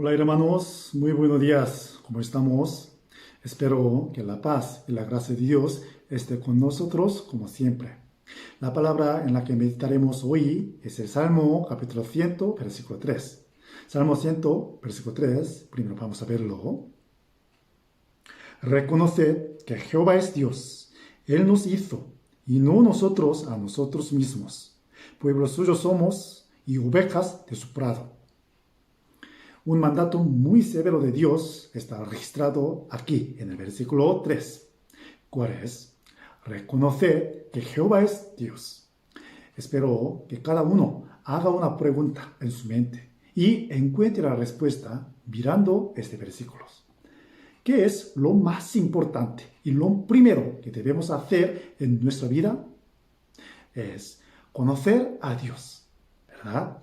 Hola hermanos, muy buenos días, ¿cómo estamos? Espero que la paz y la gracia de Dios esté con nosotros como siempre. La palabra en la que meditaremos hoy es el Salmo capítulo 100, versículo 3. Salmo 100, versículo 3, primero vamos a verlo. Reconoced que Jehová es Dios, Él nos hizo y no nosotros a nosotros mismos. Pueblo suyo somos y ovejas de su prado. Un mandato muy severo de Dios está registrado aquí en el versículo 3. ¿Cuál es? Reconocer que Jehová es Dios. Espero que cada uno haga una pregunta en su mente y encuentre la respuesta mirando este versículo. ¿Qué es lo más importante y lo primero que debemos hacer en nuestra vida? Es conocer a Dios, ¿verdad?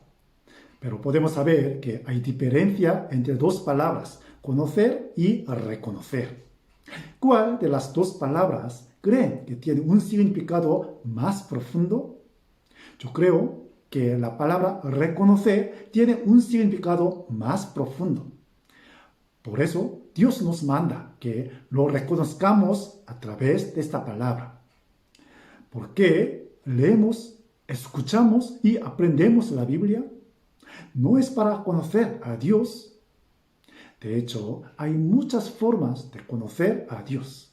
Pero podemos saber que hay diferencia entre dos palabras, conocer y reconocer. ¿Cuál de las dos palabras creen que tiene un significado más profundo? Yo creo que la palabra reconocer tiene un significado más profundo. Por eso Dios nos manda que lo reconozcamos a través de esta palabra. Porque leemos, escuchamos y aprendemos la Biblia. No es para conocer a Dios. De hecho, hay muchas formas de conocer a Dios.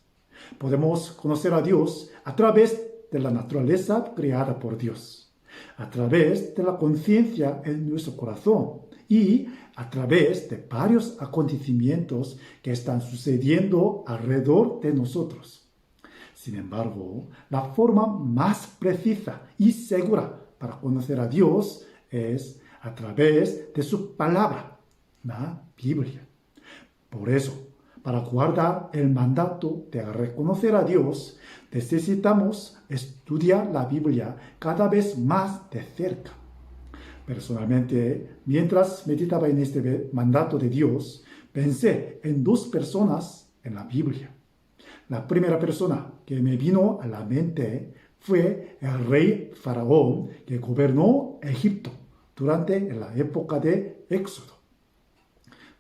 Podemos conocer a Dios a través de la naturaleza creada por Dios, a través de la conciencia en nuestro corazón y a través de varios acontecimientos que están sucediendo alrededor de nosotros. Sin embargo, la forma más precisa y segura para conocer a Dios es a través de su palabra, la Biblia. Por eso, para guardar el mandato de reconocer a Dios, necesitamos estudiar la Biblia cada vez más de cerca. Personalmente, mientras meditaba en este mandato de Dios, pensé en dos personas en la Biblia. La primera persona que me vino a la mente fue el rey Faraón que gobernó Egipto durante la época de Éxodo.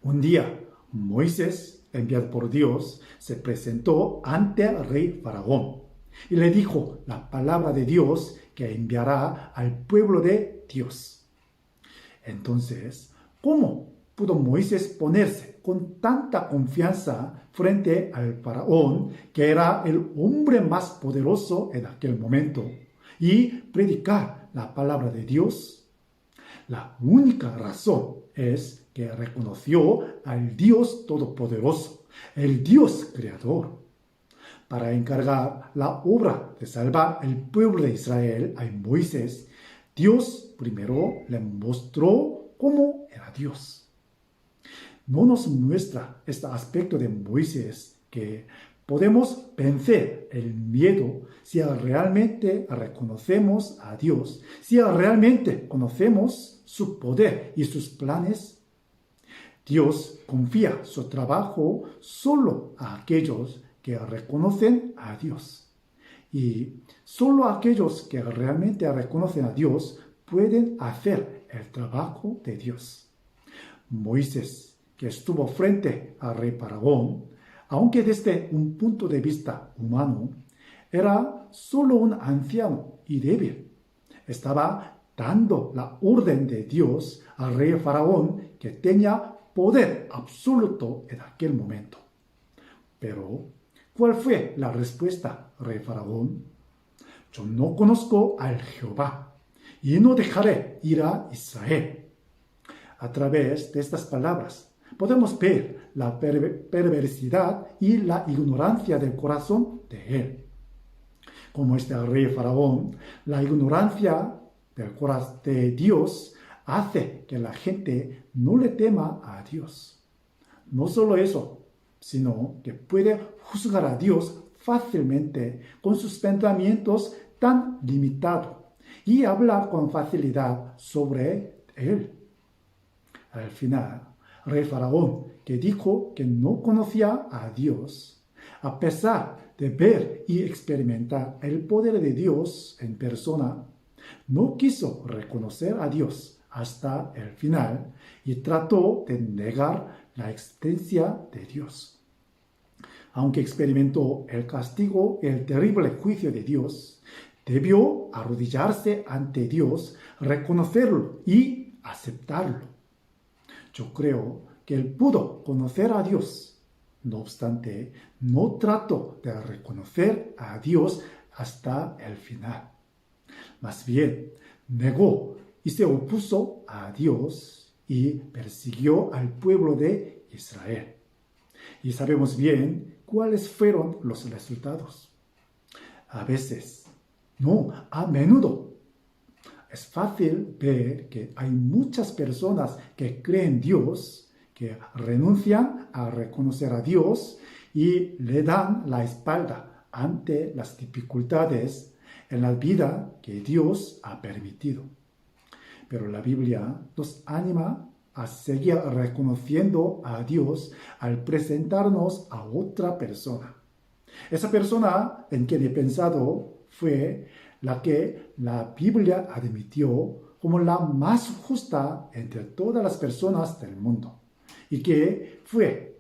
Un día, Moisés, enviado por Dios, se presentó ante el rey Faraón y le dijo la palabra de Dios que enviará al pueblo de Dios. Entonces, ¿cómo pudo Moisés ponerse con tanta confianza frente al Faraón, que era el hombre más poderoso en aquel momento, y predicar la palabra de Dios? La única razón es que reconoció al Dios Todopoderoso, el Dios Creador. Para encargar la obra de salvar el pueblo de Israel a Moisés, Dios primero le mostró cómo era Dios. No nos muestra este aspecto de Moisés que podemos vencer el miedo si realmente reconocemos a Dios, si realmente conocemos su poder y sus planes. Dios confía su trabajo solo a aquellos que reconocen a Dios. Y solo aquellos que realmente reconocen a Dios pueden hacer el trabajo de Dios. Moisés, que estuvo frente al rey Faraón, aunque desde un punto de vista humano, era solo un anciano y débil. Estaba dando la orden de Dios al rey Faraón, que tenía poder absoluto en aquel momento. Pero, ¿cuál fue la respuesta, rey Faraón? Yo no conozco al Jehová y no dejaré ir a Israel. A través de estas palabras podemos ver la perversidad y la ignorancia del corazón de él. Como este rey Faraón, la ignorancia del corazón de Dios hace que la gente no le tema a Dios. No solo eso, sino que puede juzgar a Dios fácilmente con sus pensamientos tan limitados y hablar con facilidad sobre él. Al final, rey Faraón, que dijo que no conocía a Dios, a pesar de ver y experimentar el poder de Dios en persona, no quiso reconocer a Dios hasta el final y trató de negar la existencia de Dios. Aunque experimentó el castigo y el terrible juicio de Dios, debió arrodillarse ante Dios, reconocerlo y aceptarlo. Yo creo que él pudo conocer a Dios. No obstante, no trató de reconocer a Dios hasta el final. Más bien, negó y se opuso a Dios y persiguió al pueblo de Israel. Y sabemos bien cuáles fueron los resultados. A veces, no, a menudo, es fácil ver que hay muchas personas que creen en Dios, que renuncian a reconocer a Dios y le dan la espalda ante las dificultades en la vida que Dios ha permitido. Pero la Biblia nos anima a seguir reconociendo a Dios al presentarnos a otra persona. Esa persona en quien he pensado fue la que la Biblia admitió como la más justa entre todas las personas del mundo y que fue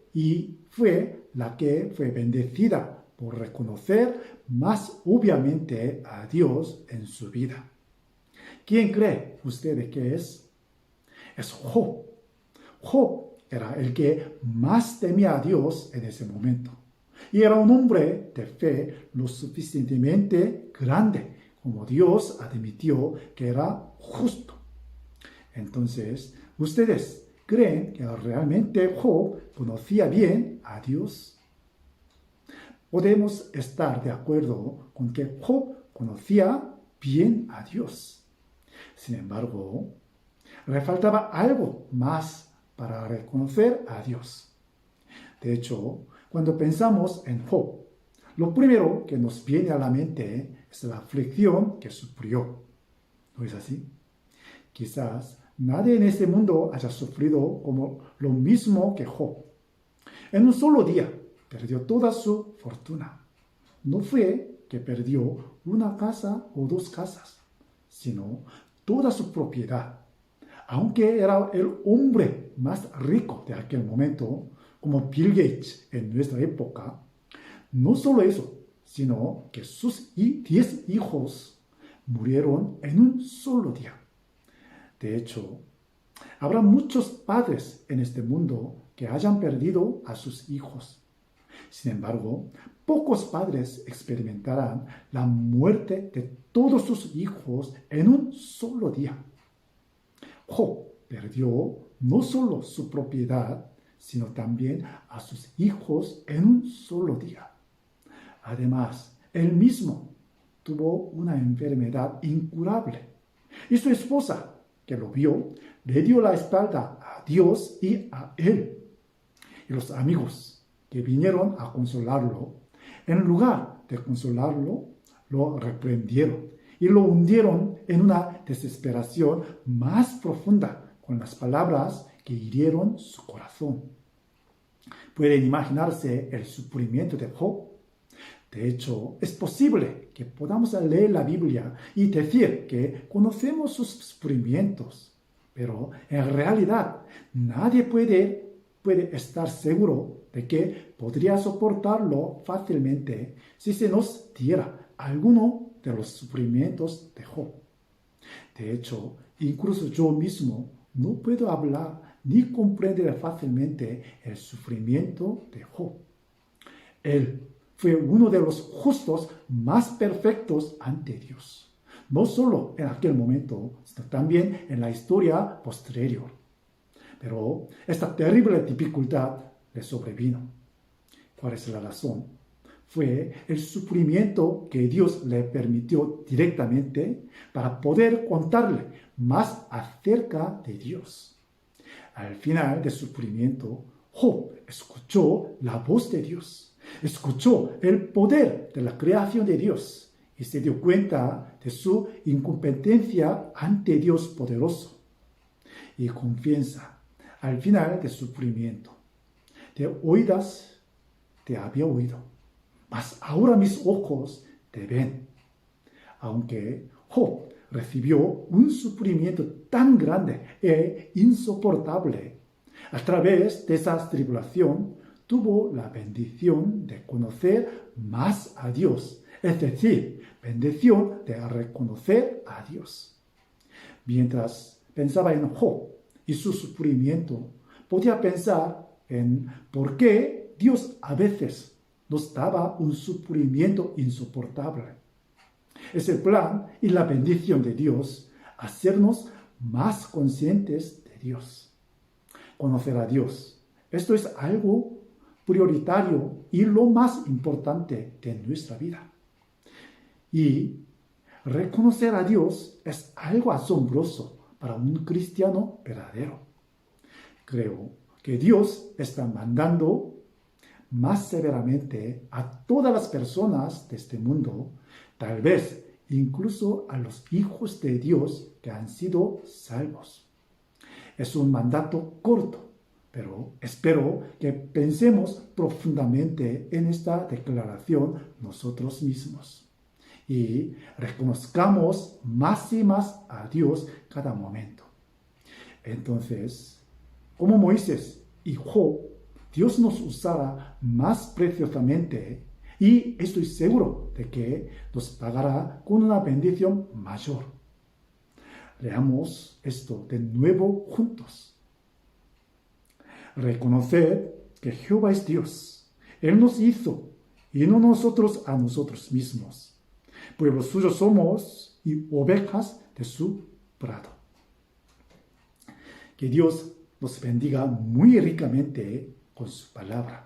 la que fue bendecida por reconocer más obviamente a Dios en su vida. ¿Quién cree usted que es? Es Job. Job era el que más temía a Dios en ese momento. Y era un hombre de fe lo suficientemente grande como Dios admitió que era justo. Entonces, ¿ustedes creen que realmente Job conocía bien a Dios? Podemos estar de acuerdo con que Job conocía bien a Dios. Sin embargo, le faltaba algo más para reconocer a Dios. De hecho, cuando pensamos en Job, lo primero que nos viene a la mente es la aflicción que sufrió. ¿No es así? Quizás nadie en este mundo haya sufrido como lo mismo que Job. En un solo día perdió toda su fortuna. No fue que perdió una casa o dos casas, sino toda su propiedad. Aunque era el hombre más rico de aquel momento, como Bill Gates en nuestra época, no solo eso, sino que sus 10 hijos murieron en un solo día. De hecho, habrá muchos padres en este mundo que hayan perdido a sus hijos. Sin embargo, pocos padres experimentarán la muerte de todos sus hijos en un solo día. Job perdió no solo su propiedad, sino también a sus hijos en un solo día. Además, él mismo tuvo una enfermedad incurable. Y su esposa, que lo vio, le dio la espalda a Dios y a él. Y los amigos que vinieron a consolarlo, en lugar de consolarlo, lo reprendieron y lo hundieron en una desesperación más profunda con las palabras que hirieron su corazón. ¿Pueden imaginarse el sufrimiento de Job? De hecho, es posible que podamos leer la Biblia y decir que conocemos sus sufrimientos, pero en realidad nadie puede estar seguro de que podría soportarlo fácilmente si se nos diera alguno de los sufrimientos de Job. De hecho, incluso yo mismo no puedo hablar ni comprender fácilmente el sufrimiento de Job. Él fue uno de los justos más perfectos ante Dios, no solo en aquel momento, sino también en la historia posterior. Pero esta terrible dificultad le sobrevino. ¿Cuál es la razón? Fue el sufrimiento que Dios le permitió directamente para poder contarle más acerca de Dios. Al final del sufrimiento, Job escuchó la voz de Dios, escuchó el poder de la creación de Dios y se dio cuenta de su incompetencia ante Dios poderoso. Y confiesa al final del sufrimiento: de oídas te había oído, mas ahora mis ojos te ven. Aunque Job recibió un sufrimiento tan grande e insoportable. A través de esa tribulación, tuvo la bendición de conocer más a Dios, es decir, bendición de reconocer a Dios. Mientras pensaba en Job y su sufrimiento, podía pensar en por qué Dios a veces nos daba un sufrimiento insoportable. Es el plan y la bendición de Dios hacernos más conscientes de Dios. Conocer a Dios. Esto es algo prioritario y lo más importante de nuestra vida. Y reconocer a Dios es algo asombroso para un cristiano verdadero. Creo que Dios está mandando más severamente a todas las personas de este mundo, tal vez incluso a los hijos de Dios que han sido salvos. Es un mandato corto, pero espero que pensemos profundamente en esta declaración nosotros mismos y reconozcamos más y más a Dios cada momento. Entonces, como Moisés y Job, Dios nos usará más preciosamente y estoy seguro de que nos pagará con una bendición mayor. Leamos esto de nuevo juntos. Reconocer que Jehová es Dios. Él nos hizo y no nosotros a nosotros mismos. Pueblo suyo somos y ovejas de su prado. Que Dios nos bendiga muy ricamente con su palabra.